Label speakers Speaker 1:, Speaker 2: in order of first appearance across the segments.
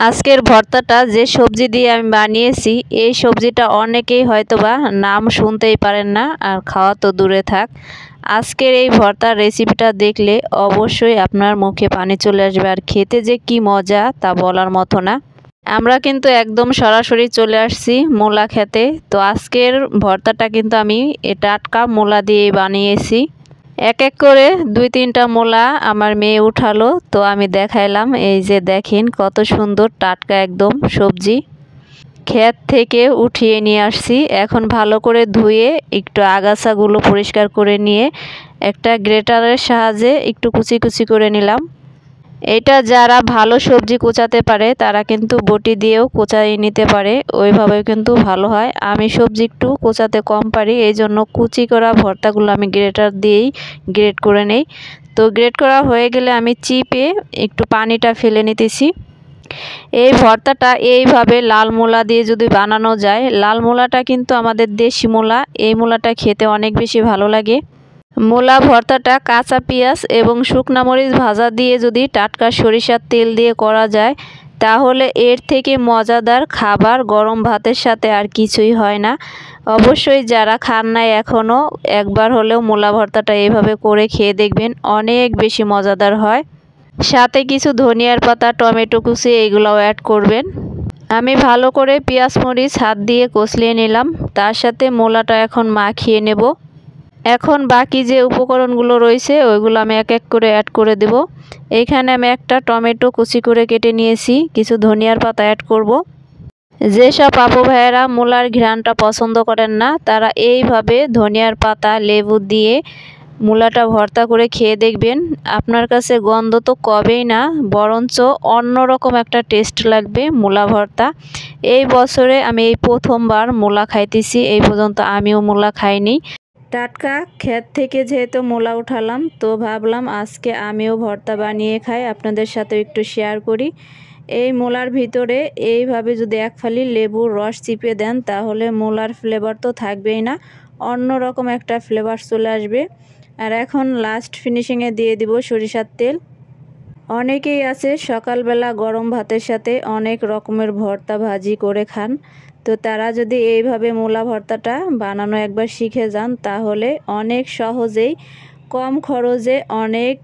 Speaker 1: আজকের ভর্তাটা যে সবজি দিয়ে আমি বানিয়েছি এই সবজিটা অনেকেই হয়তোবা নাম শুনতেই পারেন না, আর খাওয়া তো দূরে থাক। আজকের এই ভর্তার রেসিপিটা দেখলে অবশ্যই আপনার মুখে পানি চলে আসবে, আর খেতে যে কি মজা তা বলার মতো না। আমরা কিন্তু একদম সরাসরি চলে আসছি মূলা খেতে। তো আজকের ভর্তাটা কিন্তু আমি টাটকা মূলা দিয়ে বানিয়েছি। এক এক করে 2-3টা মূলা আমার মেয়ে উঠালো, তো আমি দেখাইলাম। এই যে দেখেন কত সুন্দর টাটকা একদম সবজি, ক্ষেত থেকে উঠিয়ে নিয়ে আসছি। এখন ভালো করে ধুয়ে একটু আগাছাগুলো পরিষ্কার করে নিয়ে একটা গ্রেটারের সাহায্যে একটু কুচি কুচি করে নিলাম। এটা যারা ভালো সবজি কোচাতে পারে তারা কিন্তু বটি দিয়েও কোচাই নিতে পারে, ওইভাবেও কিন্তু ভালো হয়। আমি সবজি একটু কোচাতে কম পারি, এই জন্য কুচি করা ভর্তাগুলো আমি গ্রেটার দিয়েই গ্রেট করে নেই। তো গ্রেট করা হয়ে গেলে আমি চিপে একটু পানিটা ফেলে নিতেছি। এই ভর্তাটা এইভাবে লাল মূলা দিয়ে যদি বানানো যায়, লাল মূলাটা কিন্তু আমাদের দেশি মূলা, এই মূলাটা খেতে অনেক বেশি ভালো লাগে। মূলা ভর্তাটা কাঁচা পেঁয়াজ এবং শুকনা মরিচ ভাজা দিয়ে যদি টাটকা সরিষার তেল দিয়ে করা যায়, তাহলে এর থেকে মজাদার খাবার গরম ভাতের সাথে আর কিছুই হয় না। অবশ্যই যারা খান নাই এখনও, একবার হলেও মূলা ভর্তাটা এইভাবে করে খেয়ে দেখবেন, অনেক বেশি মজাদার হয়। সাথে কিছু ধনিয়ার পাতা, টমেটো কুচি এগুলোও অ্যাড করবেন। আমি ভালো করে পেঁয়াজ মরিচ হাত দিয়ে কষলিয়ে নিলাম, তার সাথে মূলাটা এখন মাখিয়ে নেব। এখন বাকি যে উপকরণগুলো রয়েছে ওইগুলো আমি এক এক করে অ্যাড করে দেব। এইখানে আমি একটা টমেটো কুচি করে কেটে নিয়েছি, কিছু ধনিয়ার পাতা অ্যাড করব। যেসব আপু ভাইয়েরা মূলার ঘ্রাণটা পছন্দ করেন না, তারা এইভাবে ধনিয়ার পাতা লেবু দিয়ে মূলাটা ভর্তা করে খেয়ে দেখবেন, আপনার কাছে গন্ধ তো কবেই না, বরঞ্চ অন্যরকম একটা টেস্ট লাগবে মূলা ভর্তা। এই বছরে আমি এই প্রথমবার মূলা খাইতেছি, এই পর্যন্ত আমিও মূলা খাইনি। টাটকা ক্ষেত থেকে যেহেতু মূলা উঠালাম, তো ভাবলাম আজকে আমিও ভর্তা বানিয়ে খাই, আপনাদের সাথে একটু শেয়ার করি। এই মূলার ভিতরে এইভাবে যদি এক ফালি লেবুর রস চিপে দেন, তাহলে মূলার ফ্লেভার তো থাকবেই না, অন্য রকম একটা ফ্লেভার চলে আসবে। আর এখন লাস্ট ফিনিশিংয়ে দিয়ে দিব সরিষার তেল। অনেকেই আছে সকালবেলা গরম ভাতের সাথে অনেক রকমের ভর্তা ভাজি করে খান, তো তারা যদি এইভাবে মূলা ভর্তাটা বানানো একবার শিখে যান, তাহলে অনেক সহজেই কম খরচে অনেক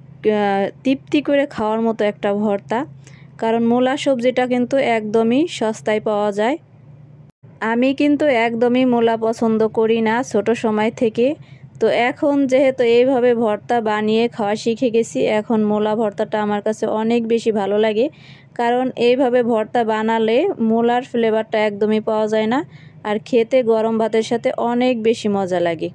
Speaker 1: তৃপ্তি করে খাওয়ার মতো একটা ভর্তা। কারণ মূলা সবজিটা কিন্তু একদমই সস্তায় পাওয়া যায়। আমি কিন্তু একদমই মূলা পছন্দ করি না ছোট সময় থেকে, তো এখন যেহেতু এইভাবে ভর্তা বানিয়ে খাওয়া শিখে গেছি, এখন মূলা ভর্তাটা আমার কাছে অনেক বেশি ভালো লাগে। কারণ এইভাবে ভর্তা বানালে মূলার ফ্লেভারটা একদমই পাওয়া যায় না, আর খেতে গরম ভাতের সাথে অনেক বেশি মজা লাগে।